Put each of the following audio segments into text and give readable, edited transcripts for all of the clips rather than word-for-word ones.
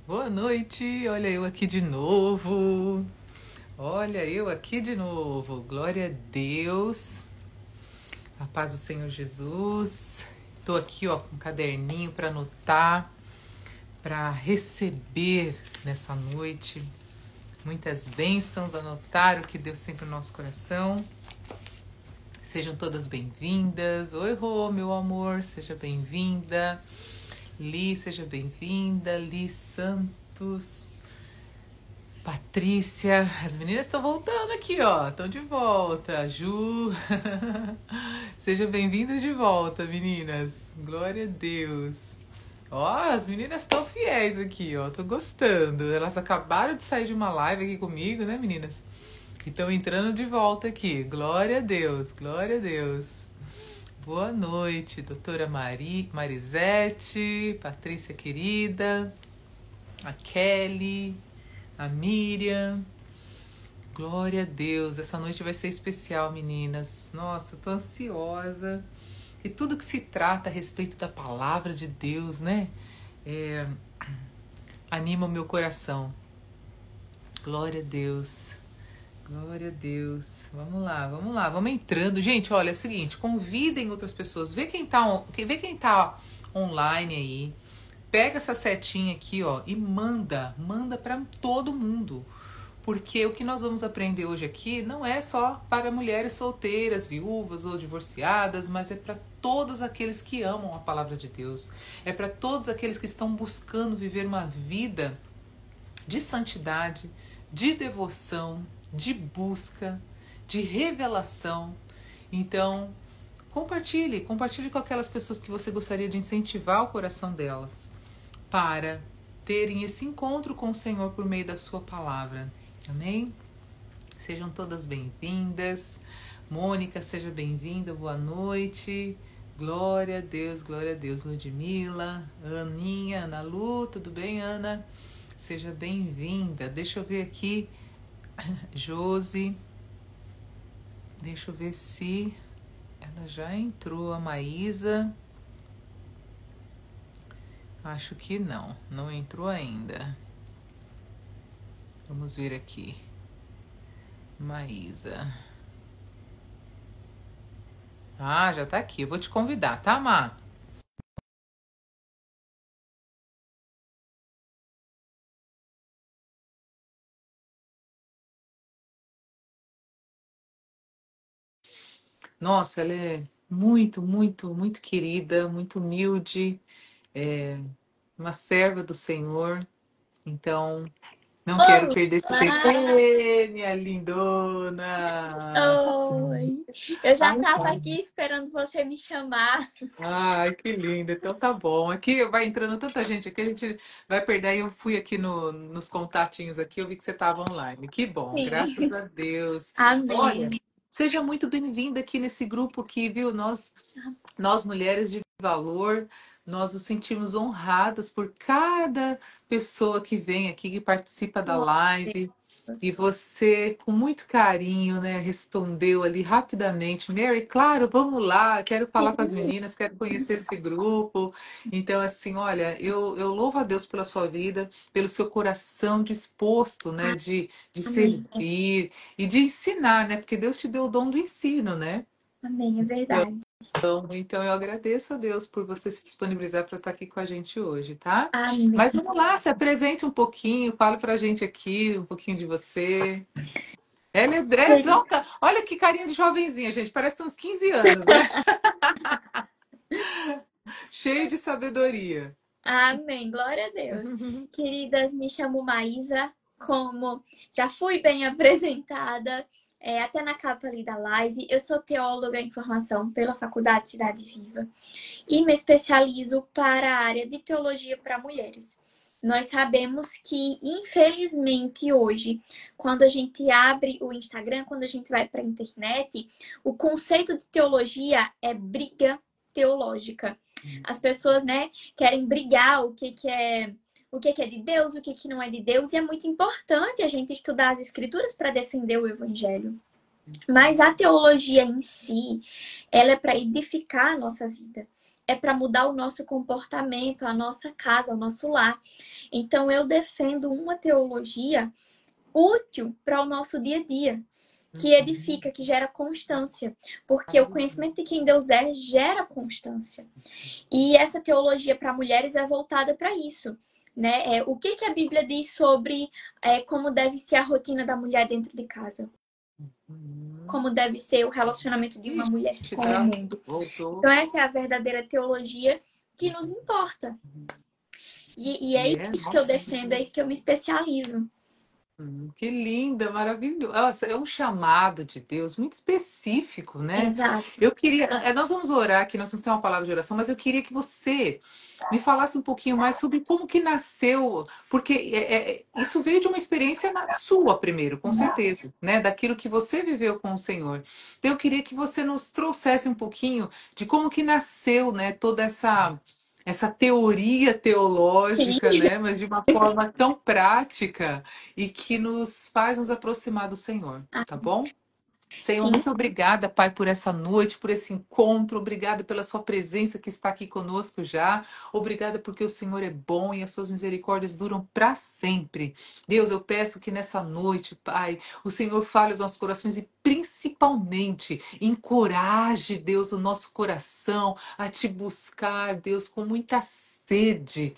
Boa noite, olha eu aqui de novo. Olha eu aqui de novo. Glória a Deus. A paz do Senhor Jesus. Estou aqui, ó, com um caderninho para anotar, para receber nessa noite muitas bênçãos, anotar o que Deus tem para o nosso coração. Sejam todas bem-vindas. Oi, Rô, meu amor, seja bem-vinda. Li, seja bem-vinda. Li Santos. Patrícia. As meninas estão voltando aqui, ó. Estão de volta. Ju. Sejam bem-vindas de volta, meninas. Glória a Deus. Ó, as meninas estão fiéis aqui, ó. Tô gostando. Elas acabaram de sair de uma live aqui comigo, né, meninas? E estão entrando de volta aqui. Glória a Deus. Glória a Deus. Boa noite, doutora Marisete, Patrícia querida, a Kelly, a Miriam. Glória a Deus, essa noite vai ser especial, meninas. Nossa, eu tô ansiosa. E tudo que se trata a respeito da palavra de Deus, né? Anima o meu coração. Glória a Deus. Glória a Deus. Vamos lá, vamos lá. Vamos entrando. Gente, olha, é o seguinte. Convidem outras pessoas. Vê quem tá online aí. Pega essa setinha aqui, ó, e manda. Manda para todo mundo. Porque o que nós vamos aprender hoje aqui não é só para mulheres solteiras, viúvas ou divorciadas, mas é para todos aqueles que amam a palavra de Deus. É para todos aqueles que estão buscando viver uma vida de santidade, de devoção, de busca, de revelação. Então, compartilhe com aquelas pessoas que você gostaria de incentivar o coração delas para terem esse encontro com o Senhor por meio da sua palavra. Amém? Sejam todas bem-vindas. Mônica, seja bem-vinda, boa noite. Glória a Deus, Ludmila, Aninha, Ana Lu, tudo bem, Ana? Seja bem-vinda. Deixa eu ver aqui, Josi. Deixa eu ver se ela já entrou. A Maísa. Acho que não entrou ainda. Vamos ver aqui. Maísa. Ah, já tá aqui. Eu vou te convidar, tá, Má? Nossa, ela é muito, muito, muito querida, muito humilde, é uma serva do Senhor. Então, não quero perder esse tempo. Olá! Ê, minha lindona! Oi! Eu já Ai, estava aqui esperando você me chamar. ai, que linda. Então tá bom. Aqui vai entrando tanta gente aqui, a gente vai perder. Aí eu fui aqui nos contatinhos aqui, eu vi que você estava online. Que bom, graças Sim. a Deus. Olha, Amém. seja muito bem-vinda aqui nesse grupo aqui, viu? Nós mulheres de valor, nós nos sentimos honradas por cada pessoa que vem aqui, que participa da Glória a live. E Deus. você, com muito carinho, né, respondeu ali rapidamente, Mary, claro, vamos lá, quero falar com as Sim. meninas, quero conhecer esse grupo. Então, assim, olha, eu louvo a Deus pela sua vida, pelo seu coração disposto, né, de Amém. servir e de ensinar, né, porque Deus te deu o dom do ensino, né? Amém, é verdade. Então eu agradeço a Deus por você se disponibilizar para estar aqui com a gente hoje, tá? Amém. Mas vamos lá, se apresente um pouquinho, fale pra gente aqui um pouquinho de você. Ela é olha que carinha de jovenzinha, gente, parece que tem uns 15 anos, né? Cheio de sabedoria. Amém. Glória a Deus. Queridas, me chamo Maísa, como já fui bem apresentada, até na capa ali da live. Eu sou teóloga em formação pela Faculdade Cidade Viva e me especializo para a área de teologia para mulheres. Nós sabemos que, infelizmente, hoje, quando a gente abre o Instagram, quando a gente vai para a internet, o conceito de teologia é briga teológica. As pessoas, né, querem brigar o que é de Deus, o que não é de Deus, e é muito importante a gente estudar as escrituras para defender o evangelho. Mas a teologia em si, ela é para edificar a nossa vida. é para mudar o nosso comportamento, a nossa casa, o nosso lar. Então, eu defendo uma teologia útil para o nosso dia a dia, que edifica, que gera constância, porque o conhecimento de quem Deus é gera constância. E essa teologia para mulheres é voltada para isso. Né? O que a Bíblia diz sobre como deve ser a rotina da mulher dentro de casa? Como deve ser o relacionamento de uma mulher com o mundo? Voltou. Então, essa é a verdadeira teologia que nos importa. E é isso que eu defendo, é isso que eu me especializo. Que linda, maravilhoso. Nossa, é um chamado de Deus muito específico, né? Exato. Eu queria, nós vamos orar aqui, nós vamos ter uma palavra de oração, mas eu queria que você me falasse um pouquinho mais sobre como que nasceu, porque isso veio de uma experiência sua primeiro, com certeza, né? Daquilo que você viveu com o Senhor. Então eu queria que você nos trouxesse um pouquinho de como que nasceu, né? Toda essa teoria teológica, Sim. né? Mas de uma forma tão prática e que nos faz nos aproximar do Senhor, tá bom? Senhor, Sim. muito obrigada, Pai, por essa noite, por esse encontro. Obrigada pela sua presença que está aqui conosco já. Obrigada porque o Senhor é bom e as suas misericórdias duram para sempre. Deus, eu peço que nessa noite, Pai, o Senhor fale aos nossos corações e principalmente encoraje, Deus, o nosso coração a te buscar, Deus, com muita sede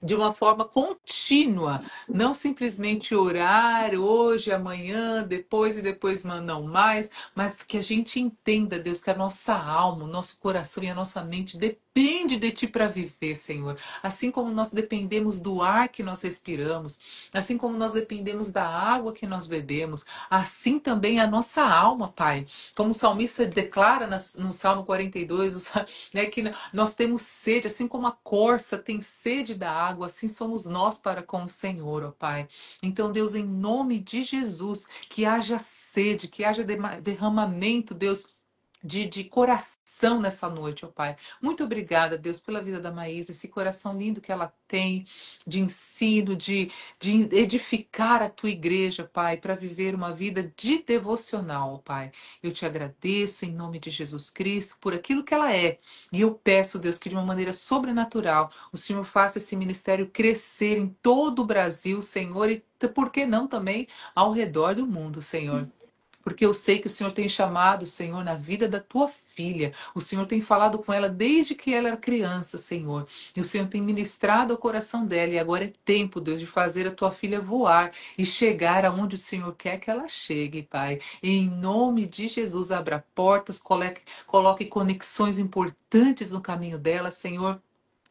de uma forma contínua, não simplesmente orar hoje, amanhã, depois e depois não mais, mas que a gente entenda, Deus, que a nossa alma, o nosso coração e a nossa mente depende de Ti para viver, Senhor. Assim como nós dependemos do ar que nós respiramos, assim como nós dependemos da água que nós bebemos, assim também a nossa alma, Pai. Como o salmista declara no Salmo 42, né, que nós temos sede, assim como a corça tem sede da água, assim somos nós para com o Senhor, ó Pai. Então, Deus, em nome de Jesus, que haja sede, que haja derramamento, Deus, de coração nessa noite, ó Pai. Muito obrigada, Deus, pela vida da Maísa, esse coração lindo que ela tem, de ensino, de edificar a tua igreja, Pai, para viver uma vida de devocional, ó Pai. Eu te agradeço em nome de Jesus Cristo por aquilo que ela é. E eu peço, Deus, que de uma maneira sobrenatural o Senhor faça esse ministério crescer em todo o Brasil, Senhor, e por que não também ao redor do mundo, Senhor. Porque eu sei que o Senhor tem chamado, Senhor, na vida da tua filha. O Senhor tem falado com ela desde que ela era criança, Senhor. E o Senhor tem ministrado ao coração dela. E agora é tempo, Deus, de fazer a tua filha voar e chegar aonde o Senhor quer que ela chegue, Pai. E em nome de Jesus, abra portas, coloque conexões importantes no caminho dela, Senhor.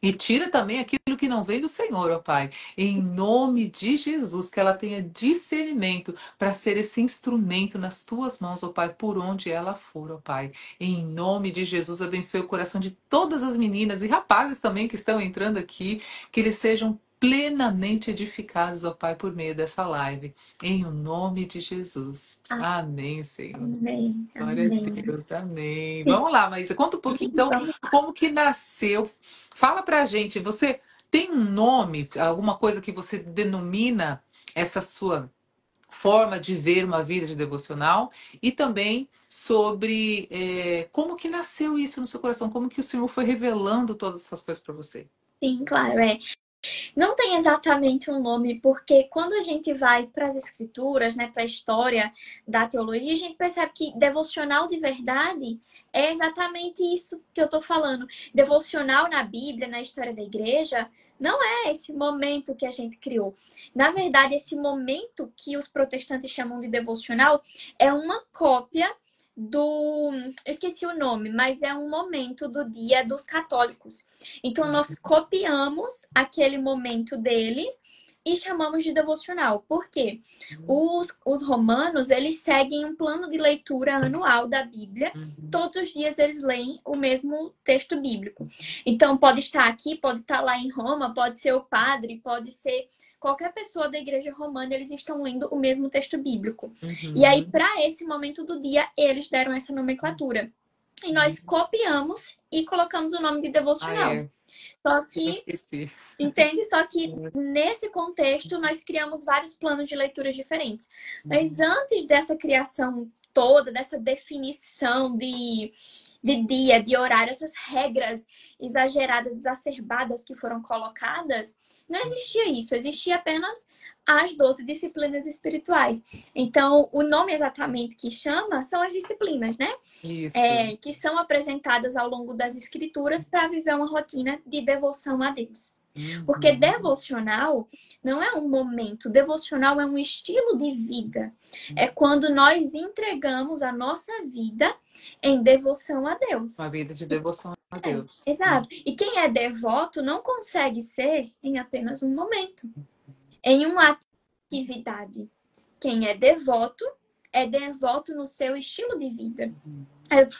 E tira também aquilo que não vem do Senhor, ó Pai. Em nome de Jesus, que ela tenha discernimento para ser esse instrumento nas tuas mãos, ó Pai, por onde ela for, ó Pai. Em nome de Jesus, abençoe o coração de todas as meninas e rapazes também que estão entrando aqui, que eles sejam plenamente edificados, ó Pai, por meio dessa live. Em o nome de Jesus. Amém, Senhor. Amém. Glória a Amém. Deus, amém. Vamos lá, Maísa, conta um pouquinho então Vamos. como que nasceu. Fala pra gente, você tem um nome, alguma coisa que você denomina essa sua forma de ver uma vida de devocional e também sobre como que nasceu isso no seu coração, como que o Senhor foi revelando todas essas coisas para você. Sim, claro, Não tem exatamente um nome, porque quando a gente vai para as escrituras, né, para a história da teologia, a gente percebe que devocional de verdade é exatamente isso que eu estou falando. Devocional na Bíblia, na história da igreja, não é esse momento que a gente criou. Na verdade, esse momento que os protestantes chamam de devocional é uma cópia do. Eu esqueci o nome, mas é um momento do dia dos católicos. Então, nós copiamos aquele momento deles e chamamos de devocional. Por quê? Os romanos, eles seguem um plano de leitura anual da Bíblia. Todos os dias eles leem o mesmo texto bíblico. Então, pode estar aqui, pode estar lá em Roma, pode ser o padre, pode ser qualquer pessoa da igreja romana, eles estão lendo o mesmo texto bíblico. E aí, para esse momento do dia, eles deram essa nomenclatura. E nós copiamos e colocamos o nome de devocional. Só que, entende? Só que nesse contexto nós criamos vários planos de leituras diferentes. Mas antes dessa criação toda, dessa definição de dia, de horário, essas regras exageradas, exacerbadas que foram colocadas, não existia isso. Existia apenas as 12 disciplinas espirituais. Então, o nome exatamente que chama são as disciplinas, né? Isso. Que são apresentadas ao longo das escrituras para viver uma rotina de devoção a Deus. Porque devocional não é um momento, devocional é um estilo de vida. É quando nós entregamos a nossa vida em devoção a Deus. Uma vida de devoção a Deus. Exato. E quem é devoto não consegue ser em apenas um momento, em uma atividade. Quem é devoto no seu estilo de vida.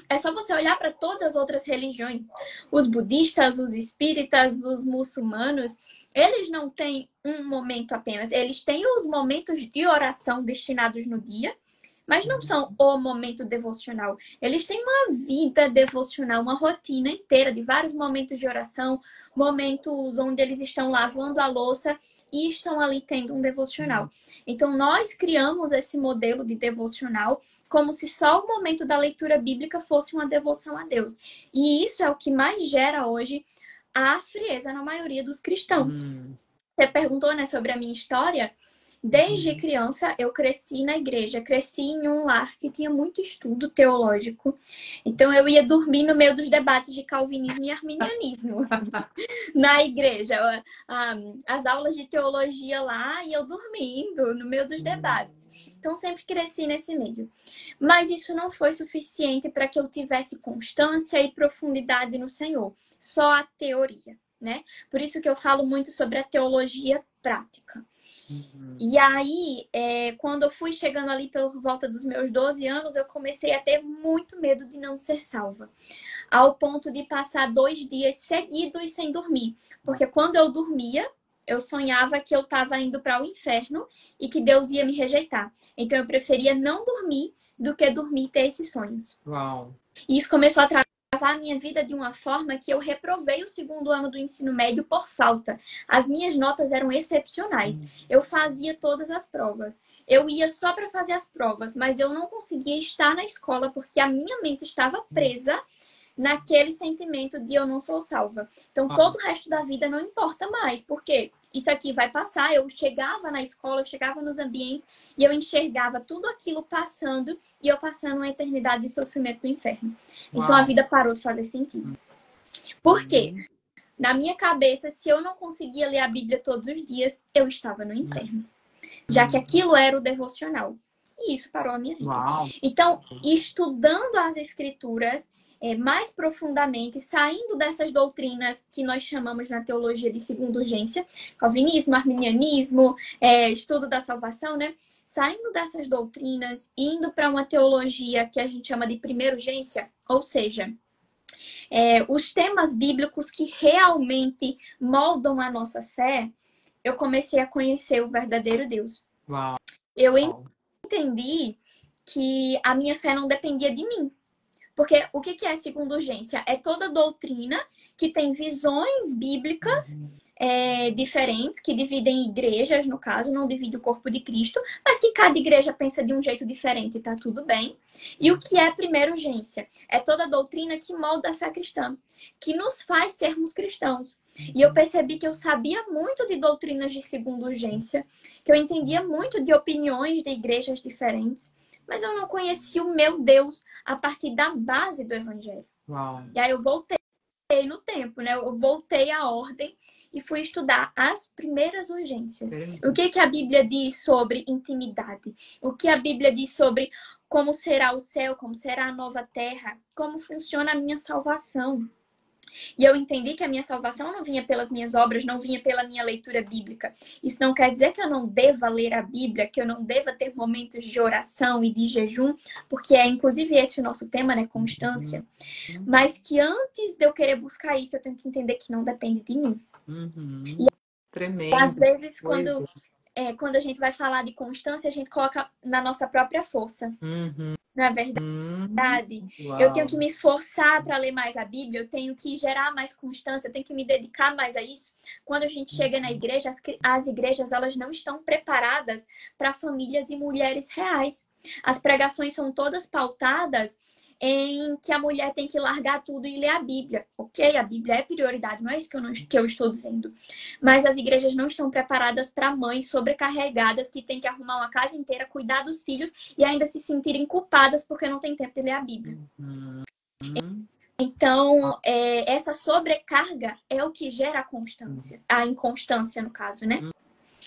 É só você olhar para todas as outras religiões. Os budistas, os espíritas, os muçulmanos, eles não têm um momento apenas. Eles têm os momentos de oração destinados no dia, mas não são o momento devocional. Eles têm uma vida devocional, uma rotina inteira de vários momentos de oração, momentos onde eles estão lavando a louça e estão ali tendo um devocional. Então, nós criamos esse modelo de devocional como se só o momento da leitura bíblica fosse uma devoção a Deus. E isso é o que mais gera hoje a frieza na maioria dos cristãos. Você perguntou, né, sobre a minha história. Desde criança, eu cresci na igreja, cresci em um lar que tinha muito estudo teológico. Então, eu ia dormir no meio dos debates de calvinismo e arminianismo na igreja. As aulas de teologia lá e eu dormindo no meio dos debates. Então, sempre cresci nesse meio. Mas isso não foi suficiente para que eu tivesse constância e profundidade no Senhor. Só a teoria, né? Por isso que eu falo muito sobre a teologia prática. E aí, quando eu fui chegando ali por volta dos meus 12 anos, eu comecei a ter muito medo de não ser salva. Ao ponto de passar 2 dias seguidos sem dormir. Porque quando eu dormia, eu sonhava que eu estava indo para o inferno e que Deus ia me rejeitar. Então, eu preferia não dormir do que dormir e ter esses sonhos. Uau. E isso começou a travar a minha vida de uma forma que eu reprovei o 2º ano do ensino médio por falta. As minhas notas eram excepcionais. Eu fazia todas as provas. Eu ia só para fazer as provas, mas eu não conseguia estar na escola porque a minha mente estava presa naquele sentimento de eu não sou salva. Então, todo o resto da vida não importa mais, porque isso aqui vai passar. Eu chegava na escola, eu chegava nos ambientes e eu enxergava tudo aquilo passando e eu passando uma eternidade de sofrimento do inferno. Então, a vida parou de fazer sentido. Por quê? Na minha cabeça, se eu não conseguia ler a Bíblia todos os dias, eu estava no inferno. Já que aquilo era o devocional. E isso parou a minha vida. Então, estudando as escrituras, mais profundamente, saindo dessas doutrinas que nós chamamos na teologia de segunda urgência, calvinismo, arminianismo, estudo da salvação, né? Saindo dessas doutrinas, indo para uma teologia que a gente chama de primeira urgência, ou seja, os temas bíblicos que realmente moldam a nossa fé, eu comecei a conhecer o verdadeiro Deus. Eu entendi que a minha fé não dependia de mim. Porque o que é segunda urgência? É toda doutrina que tem visões bíblicas diferentes, que dividem igrejas, no caso, não divide o corpo de Cristo, mas que cada igreja pensa de um jeito diferente e tá tudo bem. E o que é primeira urgência? É toda doutrina que molda a fé cristã, que nos faz sermos cristãos. E eu percebi que eu sabia muito de doutrinas de segunda urgência, que eu entendia muito de opiniões de igrejas diferentes, mas eu não conhecia o meu Deus a partir da base do Evangelho. E aí eu voltei no tempo, né? Eu voltei à ordem e fui estudar as primeiras urgências. O que a Bíblia diz sobre intimidade? O que a Bíblia diz sobre como será o céu, como será a nova terra, como funciona a minha salvação. E eu entendi que a minha salvação não vinha pelas minhas obras, não vinha pela minha leitura bíblica. Isso não quer dizer que eu não deva ler a Bíblia, que eu não deva ter momentos de oração e de jejum, porque é inclusive esse o nosso tema, né? Constância. Mas que antes de eu querer buscar isso, eu tenho que entender que não depende de mim. E Tremendo. Às vezes, quando a gente vai falar de constância, a gente coloca na nossa própria força. Na verdade, eu tenho que me esforçar para ler mais a Bíblia, eu tenho que gerar mais constância, eu tenho que me dedicar mais a isso. Quando a gente chega na igreja, as igrejas elas não estão preparadas para famílias e mulheres reais. As pregações são todas pautadas em que a mulher tem que largar tudo e ler a Bíblia. Ok, a Bíblia é prioridade, não é isso que que eu estou dizendo. Mas as igrejas não estão preparadas para mães sobrecarregadas que têm que arrumar uma casa inteira, cuidar dos filhos e ainda se sentirem culpadas porque não tem tempo de ler a Bíblia. Então, essa sobrecarga é o que gera a constância, a inconstância, no caso, né?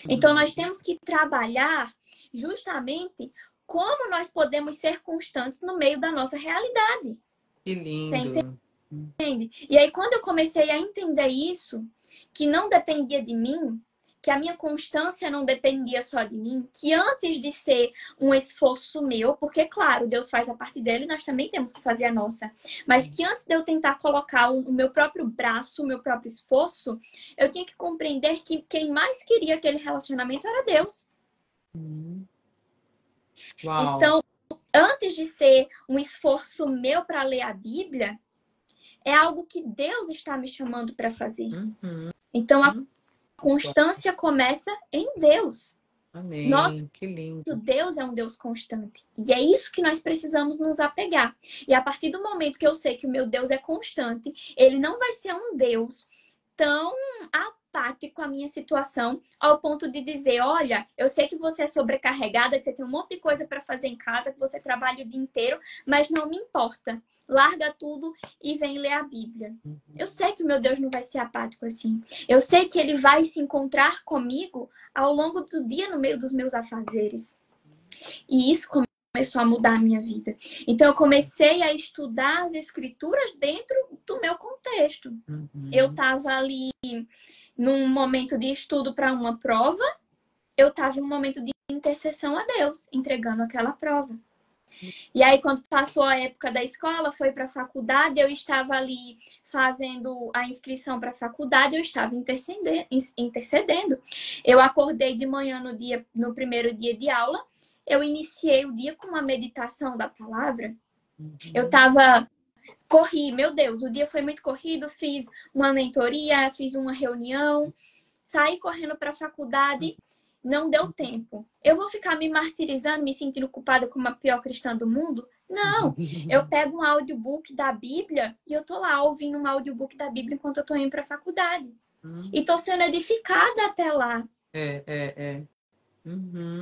Então, nós temos que trabalhar justamente como nós podemos ser constantes no meio da nossa realidade. Que lindo. Entende? E aí, quando eu comecei a entender isso, que não dependia de mim, que a minha constância não dependia só de mim, que antes de ser um esforço meu, porque, claro, Deus faz a parte dele, nós também temos que fazer a nossa, mas que antes de eu tentar colocar o meu próprio braço, o meu próprio esforço, eu tinha que compreender que quem mais queria aquele relacionamento era Deus. Uau. Então, antes de ser um esforço meu para ler a Bíblia, é algo que Deus está me chamando para fazer. Então, a constância começa em Deus. Amém. Nosso que lindo. Deus é um Deus constante. E é isso que nós precisamos nos apegar. E a partir do momento que eu sei que o meu Deus é constante, ele não vai ser um Deus tão apático à minha situação, ao ponto de dizer, olha, eu sei que você é sobrecarregada, que você tem um monte de coisa para fazer em casa, que você trabalha o dia inteiro, mas não me importa. Larga tudo e vem ler a Bíblia. Eu sei que o meu Deus não vai ser apático assim. Eu sei que ele vai se encontrar comigo ao longo do dia no meio dos meus afazeres. E isso começou a mudar a minha vida. Então eu comecei a estudar as escrituras dentro do meu contexto. Eu estava ali num momento de estudo para uma prova, eu estava em um momento de intercessão a Deus, entregando aquela prova. E aí, quando passou a época da escola, foi para a faculdade, eu estava ali fazendo a inscrição para a faculdade, eu estava intercedendo. Eu acordei de manhã no primeiro dia de aula, eu iniciei o dia com uma meditação da palavra. Eu corri, meu Deus, o dia foi muito corrido, fiz uma mentoria, fiz uma reunião, saí correndo para a faculdade. Não deu tempo. Eu vou ficar me martirizando, me sentindo culpada como a pior cristã do mundo? Não. Eu pego um audiobook da Bíblia e eu tô lá ouvindo um audiobook da Bíblia enquanto eu tô indo pra faculdade. E tô sendo edificada até lá.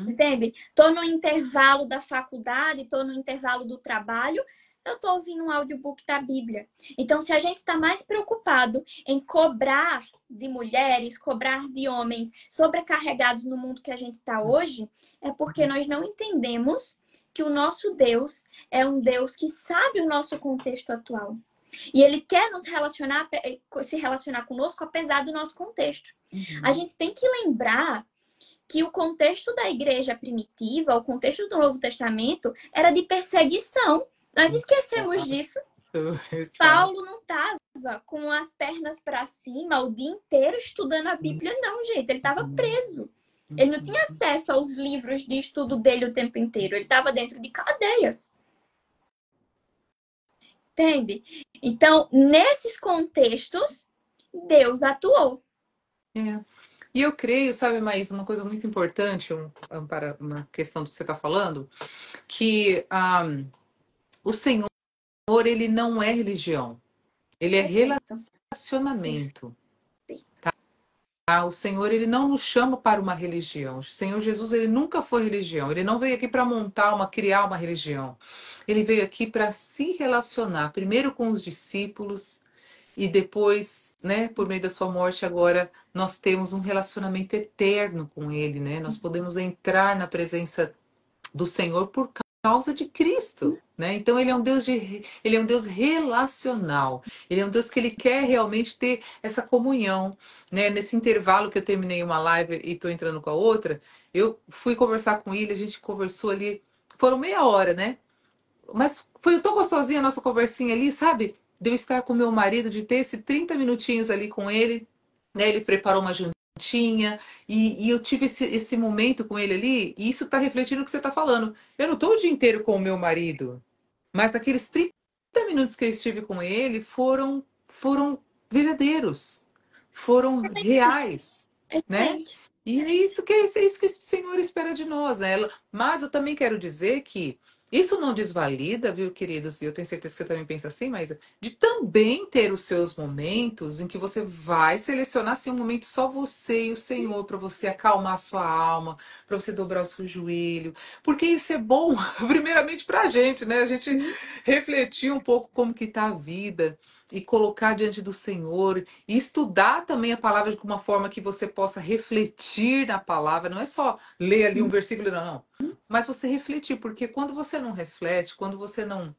Entende? Tô no intervalo da faculdade, tô no intervalo do trabalho, eu tô ouvindo um audiobook da Bíblia. Então, se a gente está mais preocupado em cobrar de mulheres, cobrar de homens sobrecarregados no mundo que a gente está hoje, é porque nós não entendemos que o nosso Deus é um Deus que sabe o nosso contexto atual. E ele quer se relacionar conosco apesar do nosso contexto. A gente tem que lembrar que o contexto da igreja primitiva, o contexto do Novo Testamento, era de perseguição. Nós esquecemos disso. Paulo não estava com as pernas para cima o dia inteiro estudando a Bíblia, não, gente. Ele estava preso. Ele não tinha acesso aos livros de estudo dele o tempo inteiro. Ele estava dentro de cadeias. Entende? Então, nesses contextos, Deus atuou. E eu creio, sabe, Maísa, uma coisa muito importante, para uma questão do que você está falando, que o Senhor, ele não é religião. Ele é relacionamento. Tá? O Senhor, ele não nos chama para uma religião. O Senhor Jesus, ele nunca foi religião. Ele não veio aqui para criar uma religião. Ele veio aqui para se relacionar, primeiro com os discípulos, e depois, né, por meio da sua morte, agora nós temos um relacionamento eterno com ele, né? Nós podemos entrar na presença do Senhor por causa de Cristo, né? Então ele é um Deus relacional. Ele é um Deus que ele quer realmente ter essa comunhão, né? Nesse intervalo que eu terminei uma live e estou entrando com a outra, eu fui conversar com ele, a gente conversou ali, foram meia hora, né? Mas foi tão gostosinha a nossa conversinha ali, sabe? De eu estar com meu marido, de ter esses 30 minutinhos ali com ele, né? Ele preparou uma jantinha e eu tive esse momento com ele ali, e isso está refletindo o que você está falando. Eu não estou o dia inteiro com o meu marido, mas aqueles 30 minutos que eu estive com ele foram verdadeiros, foram reais, né? E é isso que o Senhor espera de nós, né? Mas eu também quero dizer que Isso não desvalida, viu, queridos? E eu tenho certeza que você também pensa assim, mas de também ter os seus momentos em que você vai selecionar assim, um momento só você e o Senhor, para você acalmar a sua alma, para você dobrar o seu joelho. Porque isso é bom, primeiramente para a gente, né? A gente Sim, refletir um pouco como que tá a vida. E colocar diante do Senhor, e estudar também a palavra de uma forma que você possa refletir na palavra, não é só ler ali um versículo, não, não, mas você refletir, porque quando você não reflete, quando você não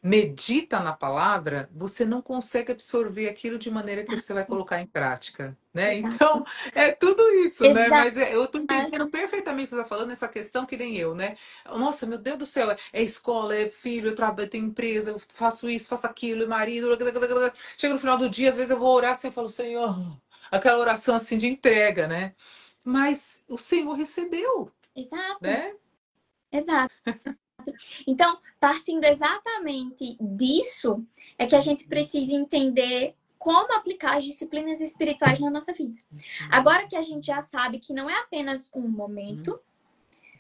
medita na palavra, você não consegue absorver aquilo de maneira que você vai colocar em prática, né? Então, exato. é tudo isso, né? Exato. Mas eu tô entendendo perfeitamente o que você tá falando, essa questão que nem eu, né? Nossa, meu Deus do céu, é escola, é filho, eu trabalho, eu tenho empresa, eu faço isso, faço aquilo, e marido, chega no final do dia, às vezes eu vou orar assim, eu falo, Senhor, aquela oração assim de entrega, né? Mas o Senhor recebeu, Exato. né? Exato. Então, partindo exatamente disso, é que a gente precisa entender como aplicar as disciplinas espirituais na nossa vida. Agora que a gente já sabe que não é apenas um momento,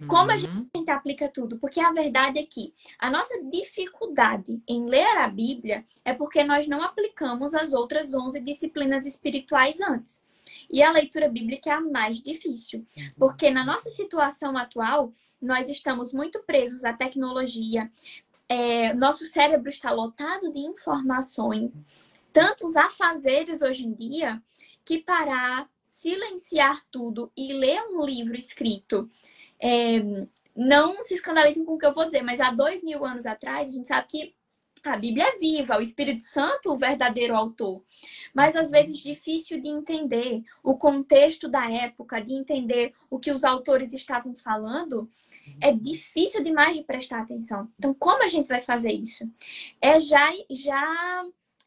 como a Uhum. gente aplica tudo? Porque a verdade é que a nossa dificuldade em ler a Bíblia é porque nós não aplicamos as outras 11 disciplinas espirituais antes. E a leitura bíblica é a mais difícil, porque na nossa situação atual, nós estamos muito presos à tecnologia, nosso cérebro está lotado de informações, tantos afazeres hoje em dia, que parar, silenciar tudo e ler um livro escrito. É, não se escandalizem com o que eu vou dizer, mas há 2000 anos atrás, a gente sabe que a Bíblia é viva, o Espírito Santo, o verdadeiro autor. Mas às vezes difícil de entender o contexto da época, de entender o que os autores estavam falando, é difícil demais de prestar atenção. Então, como a gente vai fazer isso?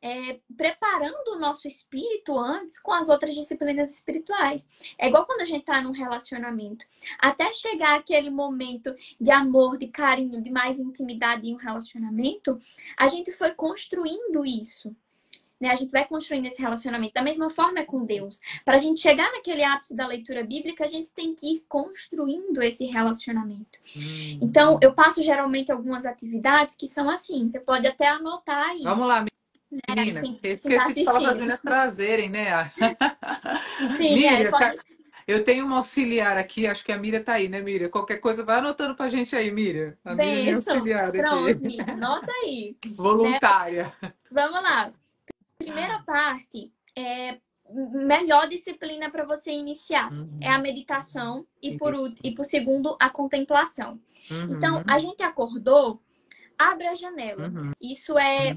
É preparando o nosso espírito antes com as outras disciplinas espirituais. É igual quando a gente está num relacionamento. Até chegar aquele momento de amor, de carinho, de mais intimidade em um relacionamento, a gente foi construindo isso. Né? A gente vai construindo esse relacionamento. Da mesma forma é com Deus. Para a gente chegar naquele ápice da leitura bíblica, a gente tem que ir construindo esse relacionamento. Então, eu passo geralmente algumas atividades que são assim. Você pode até anotar aí. Vamos lá, Né? meninas. Quem está Esqueci de falar para as assistindo. meninas trazerem, né? Sim, Miriam, pode. eu tenho uma auxiliar aqui, acho que a Miriam tá aí, né, Miriam? Qualquer coisa, vai anotando pra gente aí, Miriam. A Miriam é minha Benção. auxiliar aqui, Pronto, Miriam. Anota aí. Né? voluntária. Vamos lá. Primeira parte é melhor disciplina para você iniciar. É a Uhum. meditação Isso. e por segundo, a contemplação. Então, a Uhum. gente acordou, abre a janela. Uhum. Isso é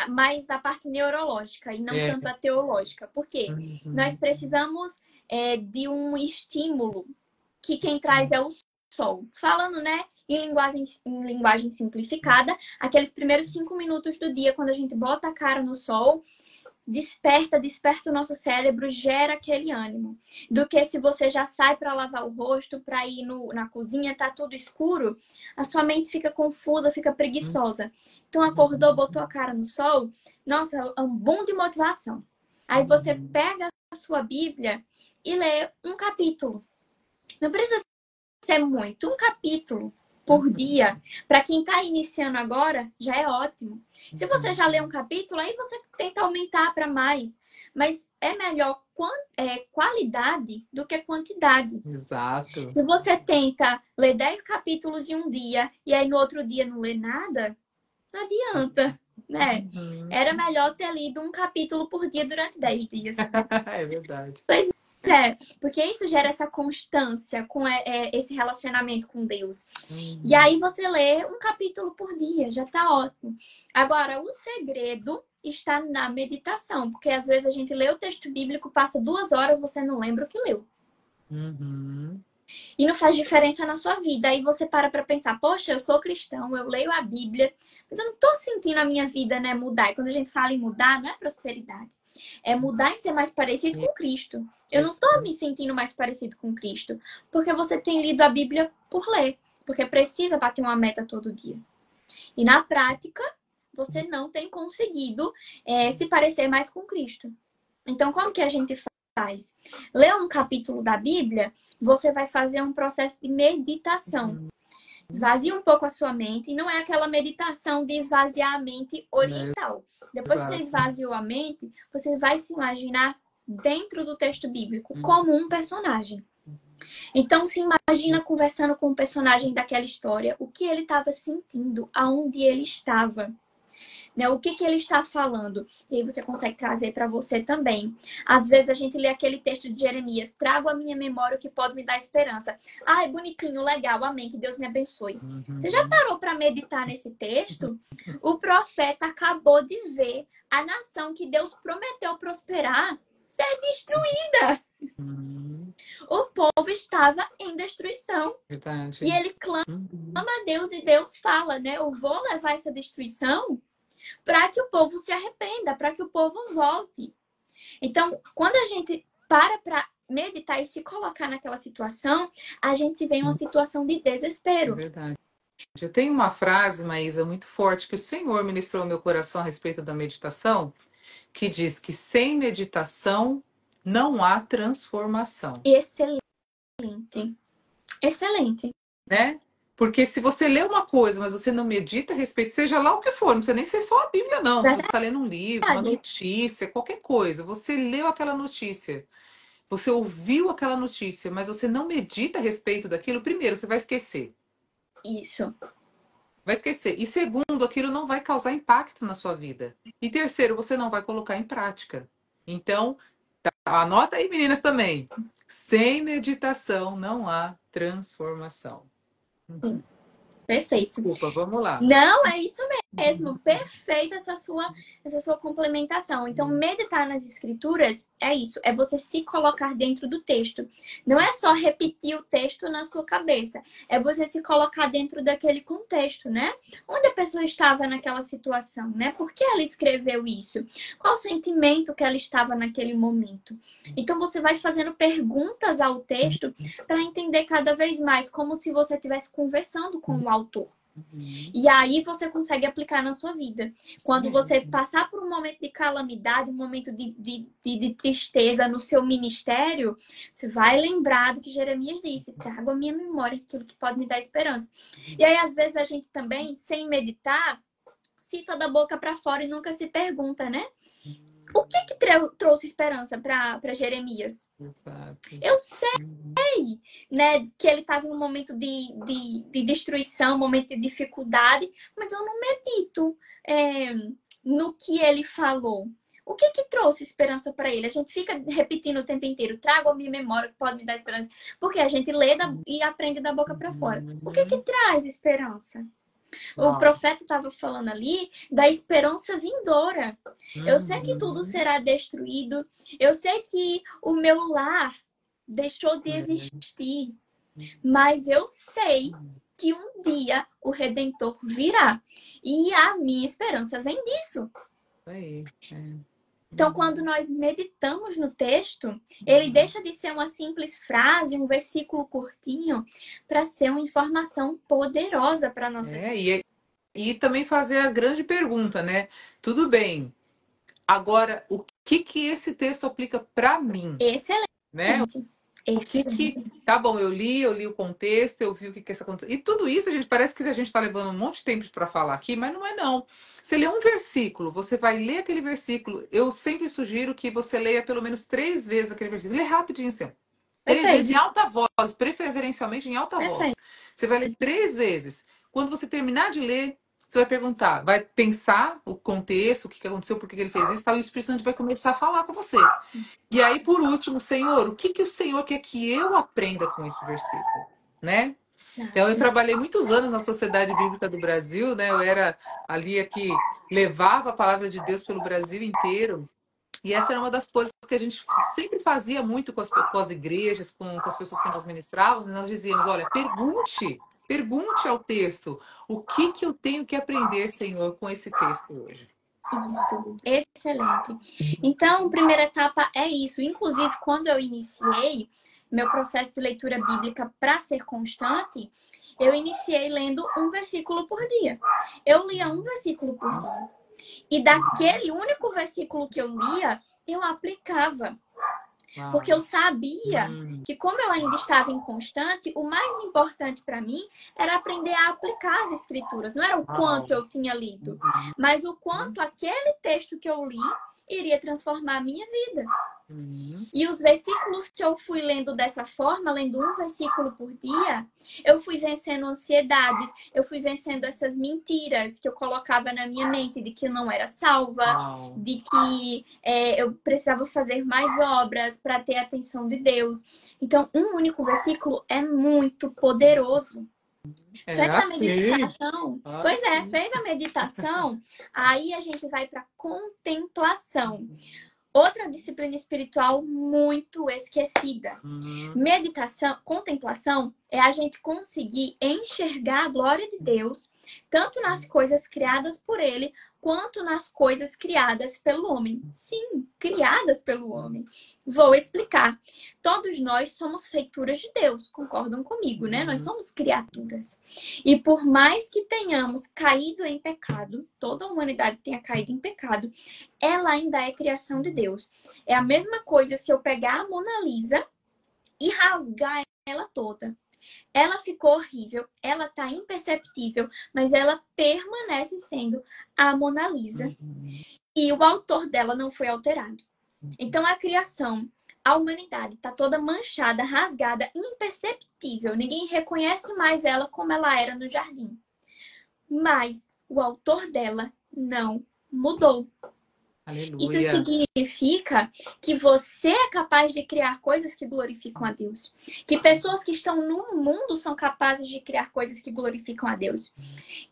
mais a parte neurológica e não É. tanto a teológica. Por quê? Nós Uhum. precisamos de um estímulo que quem traz é o sol. Falando, né, em linguagem simplificada, aqueles primeiros 5 minutos do dia, quando a gente bota a cara no sol, desperta o nosso cérebro, gera aquele ânimo. Do que se você já sai para lavar o rosto, para ir na cozinha, tá tudo escuro, a sua mente fica confusa, fica preguiçosa. Então acordou, botou a cara no sol, nossa, é um boom de motivação. Aí você pega a sua Bíblia e lê um capítulo. Não precisa ser muito, um capítulo por dia. Para quem está iniciando agora, já é ótimo. Se você já lê um capítulo, aí você tenta aumentar para mais. Mas é melhor qualidade do que quantidade. Exato. Se você tenta ler 10 capítulos em um dia e aí no outro dia não lê nada, não adianta, né? Uhum. Era melhor ter lido um capítulo por dia durante 10 dias. É verdade. Pois porque isso gera essa constância com esse relacionamento com Deus. E Uhum. aí você lê um capítulo por dia, já tá ótimo. Agora, o segredo está na meditação, porque às vezes a gente lê o texto bíblico, passa 2 horas, você não lembra o que leu. Uhum. E não faz diferença na sua vida. Aí você para pensar, poxa, eu sou cristão, eu leio a Bíblia, mas eu não tô sentindo a minha vida, né, mudar. E quando a gente fala em mudar, não é prosperidade. É mudar em ser mais parecido com Cristo. Eu não Isso. tô me sentindo mais parecido com Cristo. Porque você tem lido a Bíblia por ler. Porque precisa bater uma meta todo dia. E na prática, você não tem conseguido se parecer mais com Cristo. Então, como que a gente faz? Ler um capítulo da Bíblia, você vai fazer um processo de meditação. Esvazie um pouco a sua mente. E não é aquela meditação de esvaziar a mente oriental. Depois que você esvaziou a mente, você vai se imaginar dentro do texto bíblico como um personagem. Então, se imagina conversando com o personagem daquela história, o que ele estava sentindo, aonde ele estava. Né? O que ele está falando. E aí você consegue trazer para você também. Às vezes a gente lê aquele texto de Jeremias, trago à minha memória o que pode me dar esperança. Ah, é bonitinho, legal, amém, que Deus me abençoe. Você já parou para meditar nesse texto? O profeta acabou de ver a nação que Deus prometeu prosperar ser destruída. O povo estava em destruição. Verdade. E ele clama a Deus e Deus fala, né? Eu vou levar essa destruição para que o povo se arrependa, para que o povo volte. Então, quando a gente para meditar e se colocar naquela situação, a gente vê uma situação de desespero. É verdade. Eu tenho uma frase, Maísa, muito forte, que o Senhor ministrou ao meu coração a respeito da meditação, que diz que sem meditação não há transformação. Excelente. Excelente. Né? Porque se você lê uma coisa, mas você não medita a respeito, seja lá o que for, não precisa nem ser só a Bíblia, não. Se você está lendo um livro, uma notícia, qualquer coisa, você leu aquela notícia, você ouviu aquela notícia, mas você não medita a respeito daquilo, primeiro, você vai esquecer. Isso. Vai esquecer. E segundo, aquilo não vai causar impacto na sua vida. E terceiro, você não vai colocar em prática. Então, anota aí, meninas, também. Sem meditação não há transformação. Perfeito. Desculpa, vamos lá. Não, é isso mesmo. Perfeita essa sua complementação. Então, meditar nas escrituras é isso. É você se colocar dentro do texto. Não é só repetir o texto na sua cabeça. É você se colocar dentro daquele contexto, né? Onde a pessoa estava naquela situação, né? Por que ela escreveu isso? Qual o sentimento que ela estava naquele momento? Então, você vai fazendo perguntas ao texto para entender cada vez mais, como se você estivesse conversando com o autor. E aí você consegue aplicar na sua vida. Quando você passar por um momento de calamidade, um momento de tristeza no seu ministério, você vai lembrar do que Jeremias disse: trago a minha memória aquilo que pode me dar esperança. E aí, às vezes, a gente também, sem meditar, cita da boca para fora e nunca se pergunta, né? O que trouxe esperança para Jeremias? Exato. Eu sei, né, que ele estava em um momento de destruição, um momento de dificuldade, mas eu não medito no que ele falou. O que trouxe esperança para ele? A gente fica repetindo o tempo inteiro, trago a minha memória que pode me dar esperança, porque a gente lê e aprende da boca para fora. O que traz esperança? O profeta estava falando ali da esperança vindoura. Eu sei que tudo será destruído. Eu sei que o meu lar deixou de existir. Mas eu sei que um dia o Redentor virá. E a minha esperança vem disso. Aí, Então, quando nós meditamos no texto, ele deixa de ser uma simples frase, um versículo curtinho, para ser uma informação poderosa para a nossa vida. E também fazer a grande pergunta, né? Tudo bem. Agora, o que esse texto aplica para mim? Excelente. Né? Tá bom, eu li o contexto, eu vi o que essa aconteceu. E tudo isso, gente, parece que a gente está levando um monte de tempo para falar aqui, mas não é não. Você lê um versículo, você vai ler aquele versículo. Eu sempre sugiro que você leia pelo menos 3 vezes aquele versículo. Lê rapidinho, assim. 3 vezes em alta voz, preferencialmente em alta voz. Você vai ler 3 vezes. Quando você terminar de ler, você vai perguntar, vai pensar o contexto, o que aconteceu, por que ele fez isso, tal, e o Espírito Santo vai começar a falar com você. E aí, por último, Senhor, o que o Senhor quer que eu aprenda com esse versículo, né? Então, eu trabalhei muitos anos na Sociedade Bíblica do Brasil, né? Eu era ali a que levava a palavra de Deus pelo Brasil inteiro. E essa era uma das coisas que a gente sempre fazia muito com as igrejas, com as pessoas que nós ministrávamos, e nós dizíamos, olha, pergunte ao texto, o que eu tenho que aprender, Senhor, com esse texto hoje? Isso, excelente. Então, a primeira etapa é isso. Inclusive, quando eu iniciei meu processo de leitura bíblica para ser constante, eu iniciei lendo um versículo por dia. Eu lia um versículo por dia. E daquele único versículo que eu lia, eu aplicava. Porque eu Uau. sabia Hum. que, como eu ainda estava inconstante, o mais importante para mim era aprender a aplicar as escrituras. Não era o Uau. quanto eu tinha lido, Uhum. mas o quanto aquele texto que eu li iria transformar a minha vida. Uhum. E os versículos que eu fui lendo dessa forma, lendo um versículo por dia, eu fui vencendo ansiedades, eu fui vencendo essas mentiras que eu colocava na minha mente de que eu não era salva, Uau. de que eu precisava fazer mais obras para ter a atenção de Deus. Então, um único versículo é muito poderoso. É Fecha a assim. meditação. Pois é, Assim. fez a meditação, aí a gente vai para contemplação. Outra disciplina espiritual muito esquecida. Uhum. Meditação, contemplação é a gente conseguir enxergar a glória de Deus, tanto nas coisas criadas por Ele, quanto nas coisas criadas pelo homem. Sim, criadas pelo homem. Vou explicar. Todos nós somos feituras de Deus, concordam comigo, né? Nós Uhum. somos criaturas. E por mais que tenhamos caído em pecado, toda a humanidade tenha caído em pecado, ela ainda é criação de Deus. É a mesma coisa se eu pegar a Mona Lisa e rasgar ela toda. Ela ficou horrível, ela tá imperceptível, mas ela permanece sendo a Mona Lisa. Uhum. E o autor dela não foi alterado. Então a criação, a humanidade tá toda manchada, rasgada, imperceptível. Ninguém reconhece mais ela como ela era no jardim. Mas o autor dela não mudou. Isso Aleluia. significa que você é capaz de criar coisas que glorificam a Deus. Que pessoas que estão no mundo são capazes de criar coisas que glorificam a Deus.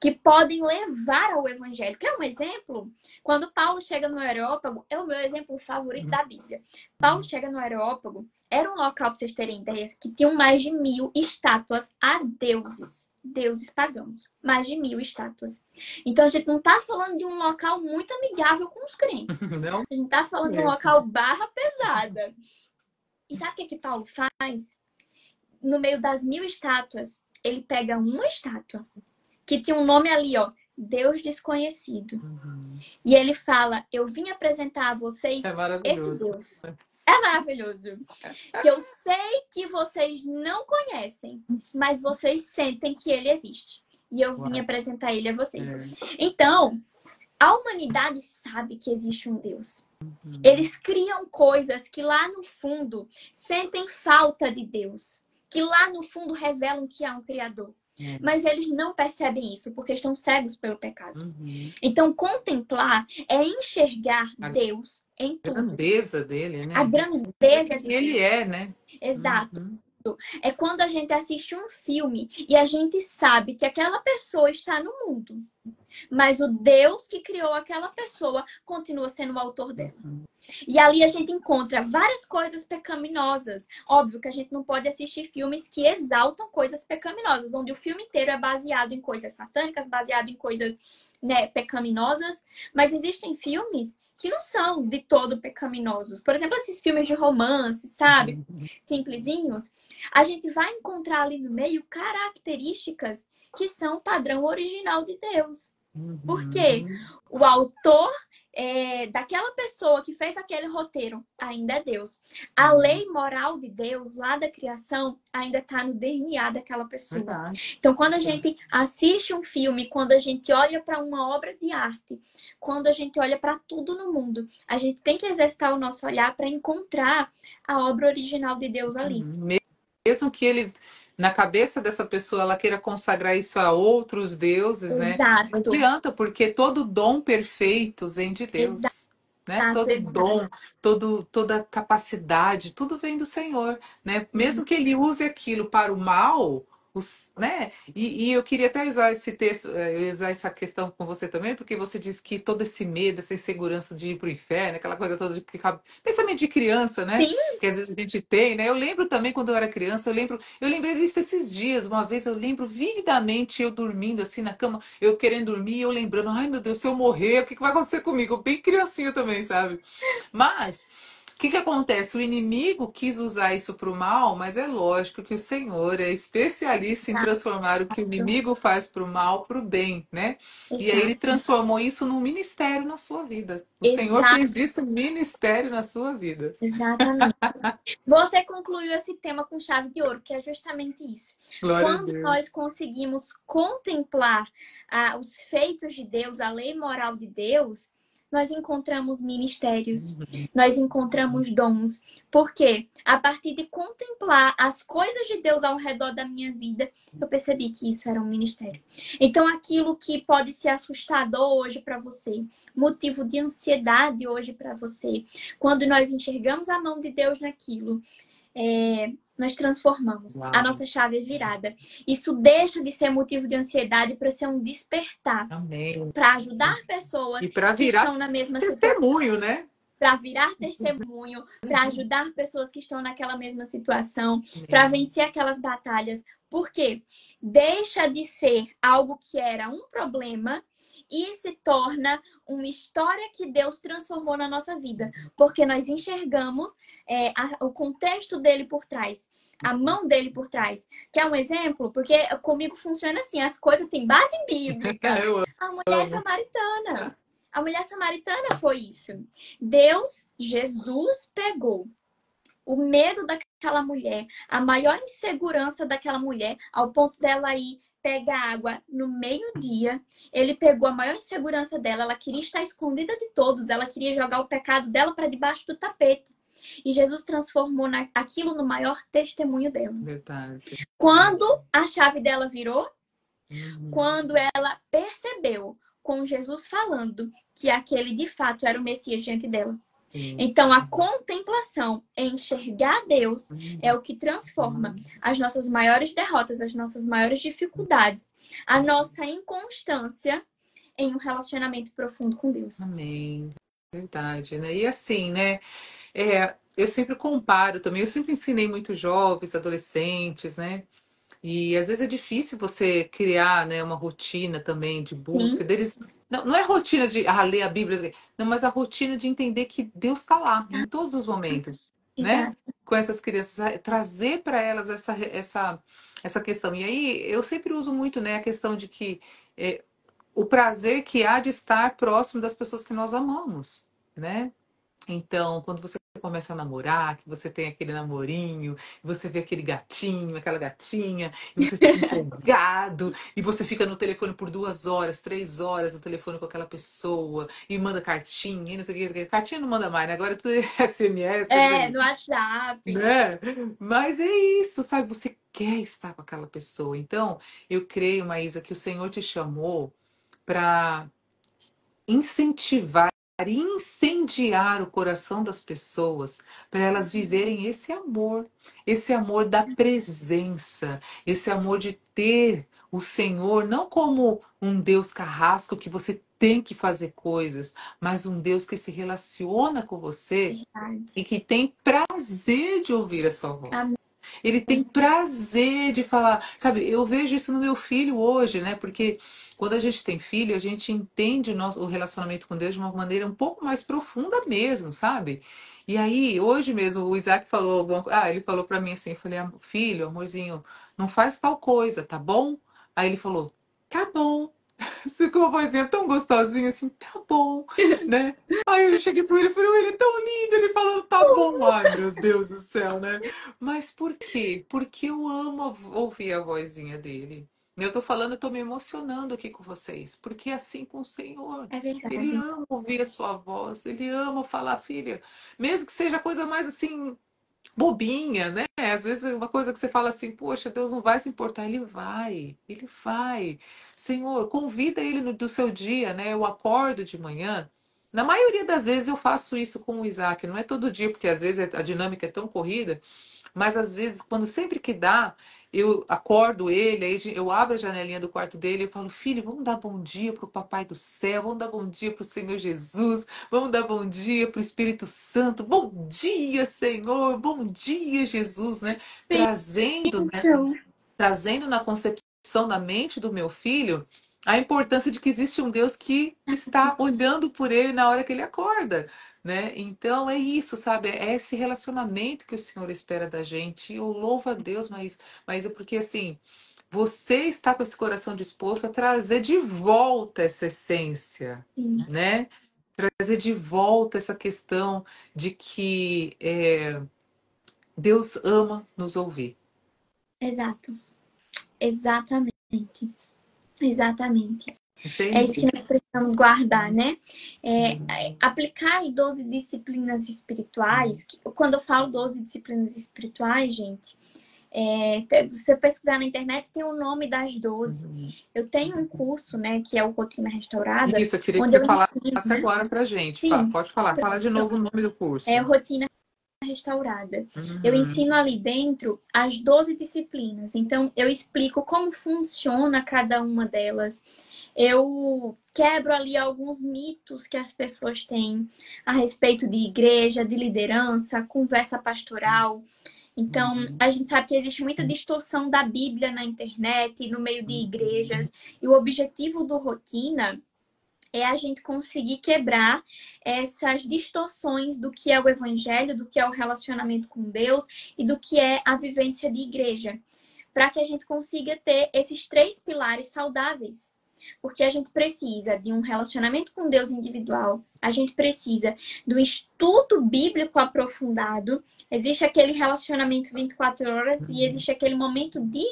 Que podem levar ao Evangelho. Quer um exemplo? Quando Paulo chega no Areópago, é o meu exemplo favorito da Bíblia. Paulo chega no Areópago, era um local, para vocês terem ideias, que tinham mais de 1000 estátuas a deuses. Deuses pagãos. Mais de 1000 estátuas. Então a gente não está falando de um local muito amigável com os crentes. Não A gente está falando de um mesmo. local barra pesada. E sabe o que Paulo faz? No meio das 1000 estátuas, ele pega uma estátua que tinha um nome ali, ó, Deus desconhecido. Uhum. E ele fala: eu vim apresentar a vocês É esse maravilhoso. Deus. É maravilhoso. Que eu sei que vocês não conhecem, mas vocês sentem que ele existe. E eu vim Uau. apresentar ele a vocês. É. Então, a humanidade sabe que existe um Deus. Uhum. Eles criam coisas que lá no fundo sentem falta de Deus. Que lá no fundo revelam que há um Criador. É. Mas eles não percebem isso porque estão cegos pelo pecado. Uhum. Então, contemplar é enxergar A Deus em tudo. grandeza dele, né? A grandeza Que de ele Deus. é, né? Exato. Uhum. É quando a gente assiste um filme e a gente sabe que aquela pessoa está no mundo, mas o Deus que criou aquela pessoa continua sendo o autor dela. Uhum. E ali a gente encontra várias coisas pecaminosas. Óbvio que a gente não pode assistir filmes que exaltam coisas pecaminosas, onde o filme inteiro é baseado em coisas satânicas, baseado em coisas, né, pecaminosas. Mas existem filmes que não são de todo pecaminosos. Por exemplo, esses filmes de romance, sabe? Simplesinhos. A gente vai encontrar ali no meio características que são o padrão original de Deus. Por quê? O autor daquela pessoa que fez aquele roteiro ainda é Deus. A lei moral de Deus, lá da criação, ainda está no DNA daquela pessoa. Verdade. Então, quando a gente assiste um filme, quando a gente olha para uma obra de arte, quando a gente olha para tudo no mundo, a gente tem que exercitar o nosso olhar para encontrar a obra original de Deus ali. Mesmo que ele, na cabeça dessa pessoa, ela queira consagrar isso a outros deuses, né? Exato. Não adianta, porque todo dom perfeito vem de Deus. Exato. Né? Todo dom, toda capacidade, tudo vem do Senhor, né? Mesmo que ele use aquilo para o mal, né? E eu queria até usar esse texto, usar essa questão com você também, porque você disse que todo esse medo, essa insegurança de ir para o inferno, aquela coisa toda de pensamento de criança, né? Sim. Que às vezes a gente tem, né? Eu lembro também quando eu era criança, eu lembrei disso esses dias. Uma vez eu lembro vividamente eu dormindo assim na cama, eu querendo dormir, e eu lembrando, ai meu Deus, se eu morrer, o que vai acontecer comigo? Bem criancinha também, sabe? Mas que acontece? O inimigo quis usar isso para o mal, mas é lógico que o Senhor é especialista em transformar o que o inimigo faz para o mal para o bem, né? E aí ele Exato. transformou isso num ministério na sua vida. O Senhor Exato. fez disso um ministério na sua vida. Exatamente. Você concluiu esse tema com chave de ouro, que é justamente isso. Glória a Quando Deus. nós conseguimos contemplar os feitos de Deus, a lei moral de Deus, nós encontramos ministérios, nós encontramos dons. Porque a partir de contemplar as coisas de Deus ao redor da minha vida, eu percebi que isso era um ministério. Então, aquilo que pode ser assustador hoje para você, motivo de ansiedade hoje para você, quando nós enxergamos a mão de Deus naquilo, nós transformamos. Uau. A nossa chave é virada. Isso deixa de ser motivo de ansiedade para ser um despertar. Amém. Para ajudar pessoas E para que virar estão na mesma situação. testemunho, né? Para virar testemunho, para ajudar pessoas que estão naquela mesma situação, para vencer aquelas batalhas. Por quê? Deixa de ser algo que era um problema e se torna uma história que Deus transformou na nossa vida. Porque nós enxergamos o contexto dele por trás, a mão dele por trás. Quer um exemplo? Porque comigo funciona assim, as coisas têm base bíblica. A mulher samaritana. A mulher samaritana foi isso. Deus, Jesus, pegou o medo daquela mulher, a maior insegurança daquela mulher, ao ponto dela ir pegar água no meio-dia. Ele pegou a maior insegurança dela, ela queria estar escondida de todos, ela queria jogar o pecado dela para debaixo do tapete. E Jesus transformou aquilo no maior testemunho dela. Verdade. Quando a chave dela virou, quando ela percebeu com Jesus falando que aquele de fato era o Messias diante dela. Então, a contemplação, enxergar Deus, é o que transforma as nossas maiores derrotas, as nossas maiores dificuldades, a nossa inconstância em um relacionamento profundo com Deus. Amém. Verdade, né? E assim, né? Eu sempre comparo também, eu sempre ensinei muito jovens, adolescentes, né? E às vezes é difícil você criar, né, uma rotina também de busca deles. Não é rotina de ler a Bíblia, não, mas a rotina de entender que Deus está lá em todos os momentos, né? Exato. Com essas crianças, trazer para elas essa questão. E aí eu sempre uso muito, né, a questão de que o prazer que há de estar próximo das pessoas que nós amamos, né? Então, quando você começa a namorar, que você tem aquele namorinho, e você vê aquele gatinho, aquela gatinha, e você fica empolgado, e você fica no telefone por 2 horas, 3 horas no telefone com aquela pessoa, e manda cartinha, e não sei o que. Cartinha não manda mais, né? Agora é tudo SMS, No WhatsApp. né? Mas é isso, sabe? Você quer estar com aquela pessoa. Então, eu creio, Maísa, que o Senhor te chamou para incentivar e incendiar o coração das pessoas para elas viverem esse amor da presença, esse amor de ter o Senhor não como um Deus carrasco que você tem que fazer coisas, mas um Deus que se relaciona com você e que tem prazer de ouvir a sua voz. Amém. Ele tem prazer de falar. Sabe, eu vejo isso no meu filho hoje, né? Porque quando a gente tem filho, a gente entende o relacionamento com Deus de uma maneira um pouco mais profunda mesmo, sabe? E aí, hoje mesmo, o Isaac falou alguma coisa. Ele falou pra mim assim: eu falei, filho, amorzinho, não faz tal coisa, tá bom? Aí ele falou, tá bom. Ficou uma vozinha tão gostosinha assim, tá bom, né? Aí eu cheguei pra ele e falei, ele é tão lindo, ele falando, tá bom. Ai, meu Deus do céu, né? Mas por quê? Porque eu amo ouvir a vozinha dele. Eu tô falando, eu tô me emocionando aqui com vocês, porque é assim com o Senhor. É verdade. Ele ama ouvir a sua voz, ele ama falar, filha, mesmo que seja a coisa mais assim, bobinha, né? Às vezes é uma coisa que você fala assim, poxa, Deus não vai se importar. Ele vai, ele vai. Senhor, convida ele do seu dia, né? Eu acordo de manhã. Na maioria das vezes eu faço isso com o Isaac, não é todo dia, porque às vezes a dinâmica é tão corrida, mas às vezes, quando sempre que dá, eu acordo ele, aí eu abro a janelinha do quarto dele e falo, filho, vamos dar bom dia pro Papai do Céu, vamos dar bom dia pro Senhor Jesus, vamos dar bom dia pro Espírito Santo, bom dia, Senhor, bom dia, Jesus, né? Trazendo, né? Trazendo na concepção da mente do meu filho a importância de que existe um Deus que está olhando por ele na hora que ele acorda, né? Então é isso, sabe? É esse relacionamento que o Senhor espera da gente. E eu louvo a Deus, mas é porque assim, você está com esse coração disposto a trazer de volta essa essência, Sim, né? Trazer de volta essa questão de que Deus ama nos ouvir. exato. Exatamente. Exatamente. É isso que Entende? nós precisamos guardar, né? Aplicar as 12 disciplinas espirituais. Quando eu falo 12 disciplinas espirituais, gente, você pesquisar na internet tem o nome das 12. Uhum. Eu tenho um curso, né, que é o Rotina Restaurada, Isso, eu queria que onde você eu falasse ensino, né? agora pra gente. Sim, Pode falar. Fala de novo o nome do é curso. Rotina Restaurada. Eu Uhum. ensino ali dentro as 12 disciplinas. Então, eu explico como funciona cada uma delas. Eu quebro ali alguns mitos que as pessoas têm a respeito de igreja, de liderança, conversa pastoral. Então, Uhum. a gente sabe que existe muita distorção da Bíblia na internet, no meio de igrejas, e o objetivo do Rotina é a gente conseguir quebrar essas distorções do que é o evangelho, do que é o relacionamento com Deus e do que é a vivência de igreja, para que a gente consiga ter esses três pilares saudáveis. Porque a gente precisa de um relacionamento com Deus individual, a gente precisa do estudo bíblico aprofundado, existe aquele relacionamento 24 horas e existe aquele momento de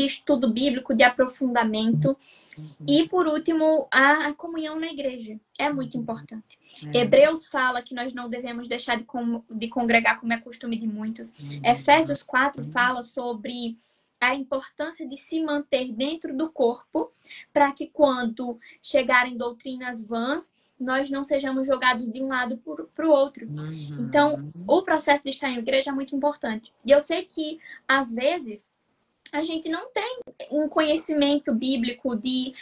estudo bíblico, de aprofundamento. Uhum. E, por último, a comunhão na igreja. É muito importante. É. Hebreus fala que nós não devemos deixar de congregar como é costume de muitos. Uhum. Efésios 4 fala sobre a importância de se manter dentro do corpo para que quando chegarem doutrinas vãs, nós não sejamos jogados de um lado para o outro. Então, Uhum. o processo de estar em igreja é muito importante. E eu sei que, às vezes, a gente não tem um conhecimento bíblico de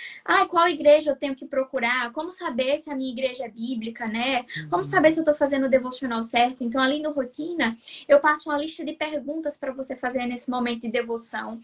qual igreja eu tenho que procurar, como saber se a minha igreja é bíblica, né? Como saber se eu estou fazendo o devocional certo. Então, ali no Rotina, eu passo uma lista de perguntas para você fazer nesse momento de devoção.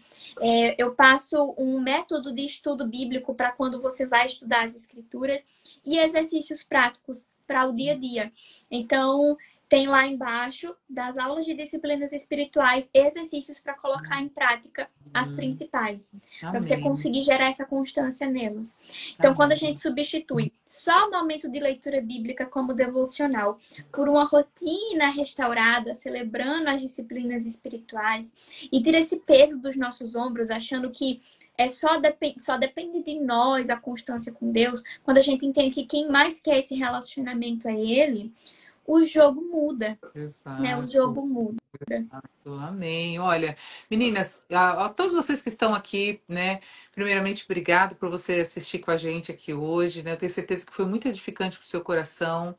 Eu passo um método de estudo bíblico para quando você vai estudar as escrituras e exercícios práticos para o dia a dia. Então, tem lá embaixo, das aulas de disciplinas espirituais, exercícios para colocar em prática as Uhum. principais, para você Amém. conseguir gerar essa constância nelas. Então, quando a Amém. gente substitui só o momento de leitura bíblica como devocional por uma rotina restaurada, celebrando as disciplinas espirituais, e tira esse peso dos nossos ombros, achando que só depende de nós a constância com Deus, quando a gente entende que quem mais quer esse relacionamento é Ele, o jogo muda, né? O Exato. jogo muda. Amém. Olha, meninas, a todos vocês que estão aqui, né? Primeiramente, obrigado por você assistir com a gente aqui hoje, né? Eu tenho certeza que foi muito edificante para o seu coração.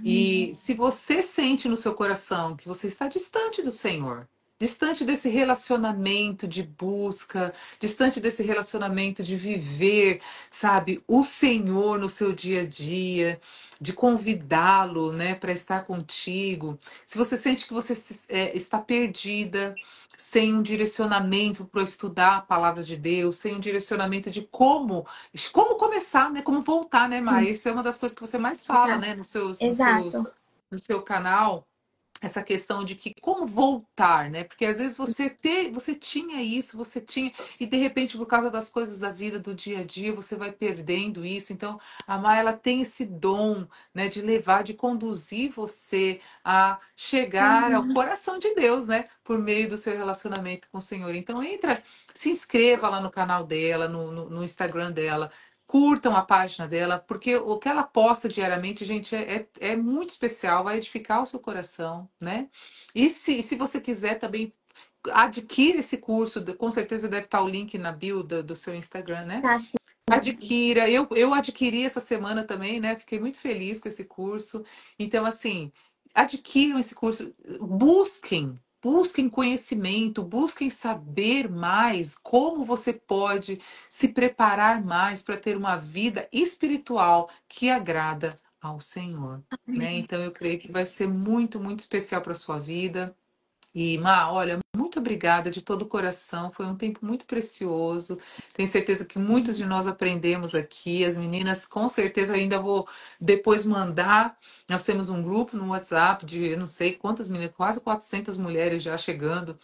E se você sente no seu coração que você está distante do Senhor, distante desse relacionamento de busca, distante desse relacionamento de viver, sabe, o Senhor no seu dia a dia, de convidá-lo, né, para estar contigo. Se você sente que você está perdida, sem um direcionamento para estudar a palavra de Deus, sem um direcionamento de como começar, né? Como voltar, né, Maia? Isso é uma das coisas que você mais fala, Exato. né, Exato. no seu canal, essa questão de que como voltar, né? Porque às vezes você tinha isso, você tinha, e de repente, por causa das coisas da vida, do dia a dia, você vai perdendo isso. Então, a Maia, ela tem esse dom, né, de levar, de conduzir você a chegar ao Uhum. coração de Deus, né? Por meio do seu relacionamento com o Senhor. Então, entra, se inscreva lá no canal dela, no Instagram dela. Curtam a página dela, porque o que ela posta diariamente, gente, é muito especial, vai edificar o seu coração, né? E se você quiser também, adquira esse curso, com certeza deve estar o link na bio do seu Instagram, né? Tá sim. Adquira, eu adquiri essa semana também, né? Fiquei muito feliz com esse curso. Então, assim, adquiram esse curso, busquem conhecimento, busquem saber mais como você pode se preparar mais para ter uma vida espiritual que agrada ao Senhor, né? Então, eu creio que vai ser muito, muito especial para sua vida. E, Má, olha, muito obrigada de todo o coração. Foi um tempo muito precioso. Tenho certeza que muitos de nós aprendemos aqui. As meninas, com certeza, ainda vou depois mandar. Nós temos um grupo no WhatsApp de, eu não sei quantas meninas, quase 400 mulheres já chegando.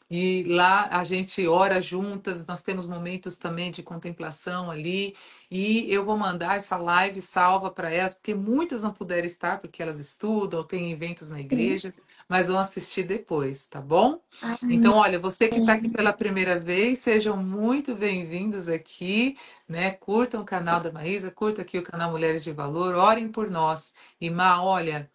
E lá a gente ora juntas, nós temos momentos também de contemplação ali. E eu vou mandar essa live salva para elas, porque muitas não puderam estar, porque elas estudam, têm eventos na Sim. igreja, mas vão assistir depois, tá bom? Então, Amém. olha, você que está aqui pela primeira vez, sejam muito bem-vindos aqui, né? Curtam o canal da Maísa, curtam aqui o canal Mulheres de Valor, orem por nós. E Má, olha.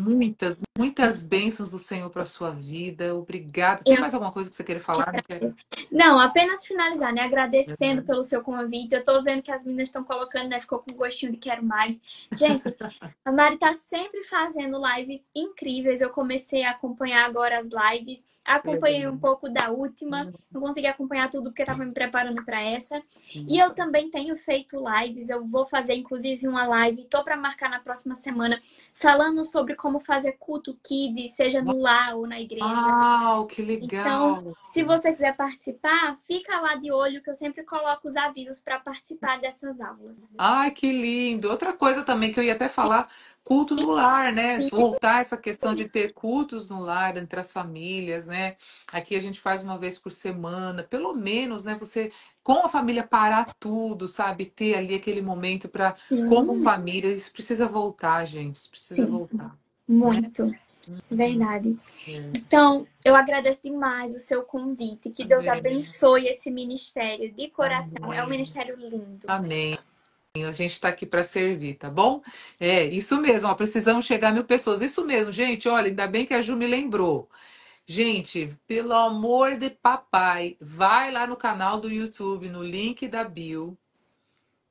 Muitas, muitas bênçãos do Senhor para a sua vida. Obrigada. Tem Eu mais alguma coisa que você queira que falar? Não quer? agradeço. Não, apenas finalizar, né? Agradecendo pelo seu convite. Eu tô vendo que as meninas estão colocando, né? Ficou com gostinho de quero mais. Gente, a Mari tá sempre fazendo lives incríveis. Eu comecei a acompanhar agora as lives. Acompanhei um pouco da última. Não consegui acompanhar tudo porque estava me preparando para essa. E eu também tenho feito lives. Eu vou fazer, inclusive, uma live. Tô para marcar na próxima semana, falando sobre como fazer culto kids, seja no lar ou na igreja. Uau, que Então, legal! se você quiser participar, fica lá de olho que eu sempre coloco os avisos para participar dessas aulas. Ai, que lindo! Outra coisa também que eu ia até falar, culto no lar, né? Sim, Voltar essa questão de ter cultos no lar entre as famílias, né? Aqui a gente faz uma vez por semana, pelo menos, né? Você com a família parar tudo, sabe? Ter ali aquele momento para, como sim, família, isso precisa voltar, gente. Isso precisa sim, voltar, né? muito. Verdade. É. Então, eu agradeço demais o seu convite. Que Deus Amém. abençoe esse ministério de coração. É um Amém. ministério lindo. Amém. A gente está aqui para servir, tá bom? É, isso mesmo, ó, precisamos chegar a 1.000 pessoas. Isso mesmo, gente, olha, ainda bem que a Ju me lembrou. Gente, pelo amor de papai, vai lá no canal do YouTube, no link da bio.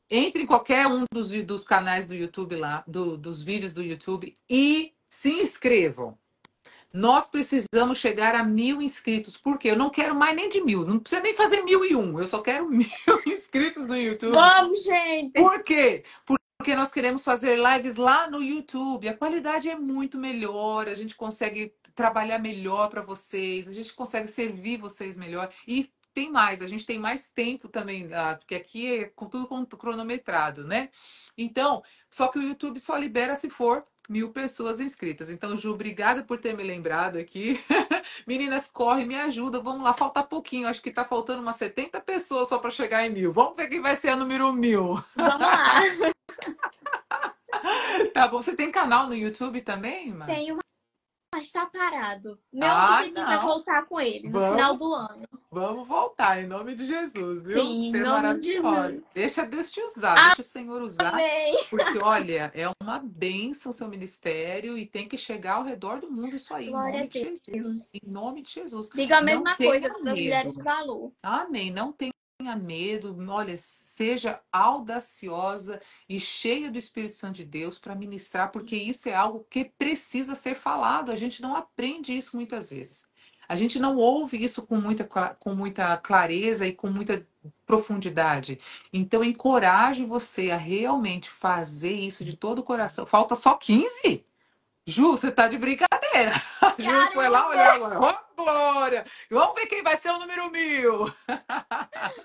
Entre em qualquer um dos canais do YouTube lá, dos vídeos do YouTube e se inscrevam. Nós precisamos chegar a 1.000 inscritos, porque eu não quero mais nem de 1.000, não precisa nem fazer 1.001, eu só quero 1.000 inscritos no YouTube. Vamos, gente! Por quê? Porque nós queremos fazer lives lá no YouTube. A qualidade é muito melhor, a gente consegue trabalhar melhor para vocês, a gente consegue servir vocês melhor. E tem mais, a gente tem mais tempo também, porque aqui é tudo cronometrado, né? Então, só que o YouTube só libera se for 1.000 pessoas inscritas. Então, Ju, obrigada por ter me lembrado aqui. Meninas, corre, me ajuda. Vamos lá, falta pouquinho. Acho que tá faltando umas 70 pessoas só para chegar em 1.000. Vamos ver quem vai ser a número 1.000. Vamos lá! Tá bom. Você tem canal no YouTube também, Mar? Tenho, mas tá parado. Meu Ah, objetivo é não. voltar com ele no final Vamos, do ano. vamos voltar, em nome de Jesus, viu? Sim, em Você é nome de maravilhosa. Jesus. Deixa Deus te usar, deixa o Senhor usar. Amém! Porque, olha, é uma bênção o seu ministério e tem que chegar ao redor do mundo isso aí, em Glória a nome de Jesus. Deus. Em nome de Jesus. Digo a Não mesma coisa tenha para as mulheres de medo. valor. Amém. Não tenha medo. Olha, seja audaciosa e cheia do Espírito Santo de Deus para ministrar, porque isso é algo que precisa ser falado. A gente não aprende isso muitas vezes. A gente não ouve isso com muita clareza e com muita profundidade. Então, encorajo você a realmente fazer isso de todo o coração. Falta só 15. Ju, você tá de brincadeira. A Ju foi lá olhar Caramba! agora. Ô, Glória! Vamos ver quem vai ser o número 1.000.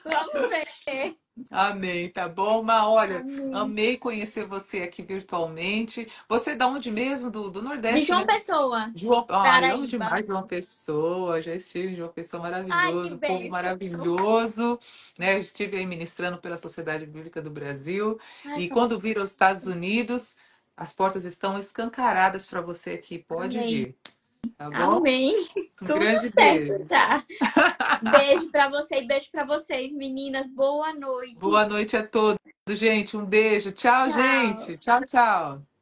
Vamos ver. Amém, tá bom? Mas olha, Amém. amei conhecer você aqui virtualmente. Você é da onde mesmo? Do De Nordeste, João né? Pessoa, João, ai, amo Paraíba. demais João Pessoa. Já estive em João Pessoa, Ai, que maravilhoso, povo bênção. maravilhoso, né? Estive aí ministrando pela Sociedade Bíblica do Brasil. Ai, E quando vir aos Estados Unidos, as portas estão escancaradas para você aqui. Pode amém. vir, tá bom? Amém. Um Tudo grande certo beijo. já. Beijo pra você e beijo pra vocês, meninas. Boa noite. Boa noite a todos, gente. Um beijo. Tchau, Tchau. gente. Tchau, tchau.